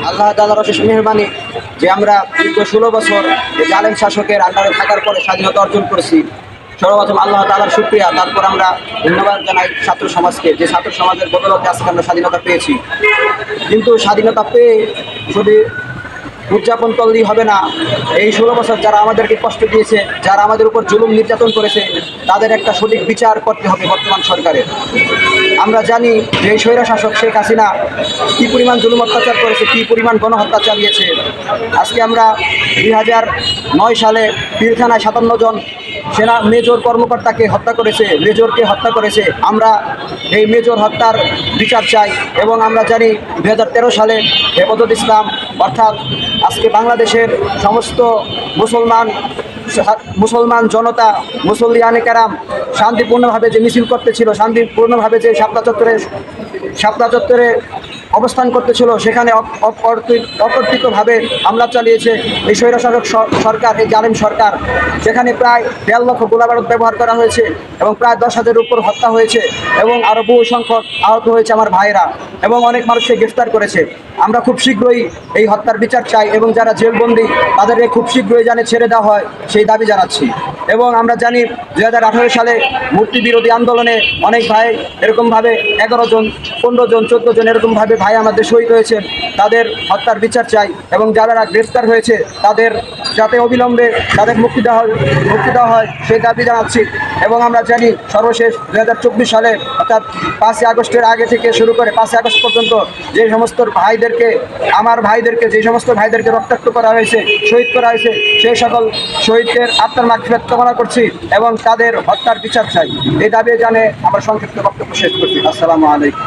আল্লাহ তাআলার অশেষ মেহরবানি যে আমরা দীর্ঘ 16 বছর জালেম শাসকের আন্ডারে থাকার পরে স্বাধীনতা অর্জন করেছি। সর্বপ্রথম আল্লাহ তাআলার শুকরিয়া, তারপর আমরা ধন্যবাদ জানাই ছাত্র সমাজকে, যে ছাত্র সমাজের বদৌলতে আজকে আমরা স্বাধীনতা পেয়েছি। কিন্তু স্বাধীনতা পেয়ে শুধু উদযাপন করলেই হবে না। এই 16 বছর যারা আমাদেরকে কষ্ট দিয়েছে, যারা আমাদের উপর জুলুম নির্যাতন করেছে, তাদের একটা সঠিক বিচার করতে হবে বর্তমান সরকারের। আমরা জানি যে এই স্বৈরশাসক শেখ হাসিনা কী পরিমাণ জুলুম অত্যাচার করেছে, কী পরিমাণ গণহত্যা চালিয়েছে। আজকে আমরা 2009 সালে পিলখানায় 57 জন সেনা মেজর কর্মকর্তাকে হত্যা করেছে, মেজরকে হত্যা করেছে। আমরা এই মেজর হত্যার বিচার চাই। এবং আমরা জানি 2013 সালে হেফাজত ইসলাম অর্থাৎ আজকে বাংলাদেশের সমস্ত মুসলমান জনতা, মুসল্লিয়ানে কেরাম শান্তিপূর্ণভাবে যে মিছিল করতেছিল, শান্তিপূর্ণভাবে যে শাপলা চত্বরে অবস্থান করতেছিল, সেখানে অকর্তৃকভাবে হামলা চালিয়েছে এই স্বৈরশাসক সরকার, এই জালেম সরকার। সেখানে প্রায় 1.5 লক্ষ গোলাবারুদ ব্যবহার করা হয়েছে এবং প্রায় 10,000-এর উপর হত্যা হয়েছে এবং আরও বহু সংখ্যক আহত হয়েছে আমার ভাইরা, এবং অনেক মানুষকে গ্রেফতার করেছে। আমরা খুব শীঘ্রই এই হত্যার বিচার চাই এবং যারা জেলবন্দি তাদেরকে খুব শীঘ্রই যেন ছেড়ে দেওয়া হয় সেই দাবি জানাচ্ছি। এবং আমরা জানি 2018 সালে মূর্তি বিরোধী আন্দোলনে অনেক ভাই এরকমভাবে 11 জন, 15 জন, 14 জন এরকমভাবে ভাই আমাদের শহীদ হয়েছেন। তাদের হত্যার বিচার চাই এবং যারা গ্রেফতার হয়েছে তাদের যাতে অবিলম্বে তাদের মুক্তি দেওয়া হয় সেই দাবি জানাচ্ছি। এবং আমরা জানি সর্বশেষ 2024 সালে অর্থাৎ 5ই আগস্টের আগে থেকে শুরু করে 5ই আগস্ট পর্যন্ত যে সমস্ত ভাইদেরকে যে সমস্ত ভাইদেরকে রক্তাক্ত করা হয়েছে, শহীদ করা হয়েছে, সেই সকল শহীদদের আত্মার মাগফিরাত কামনা করছি এবং তাদের হত্যার বিচার চাই। এই দাবি জানে আমার সংক্ষিপ্ত বক্তব্য শেষ করছি। আসসালামু আলাইকুম।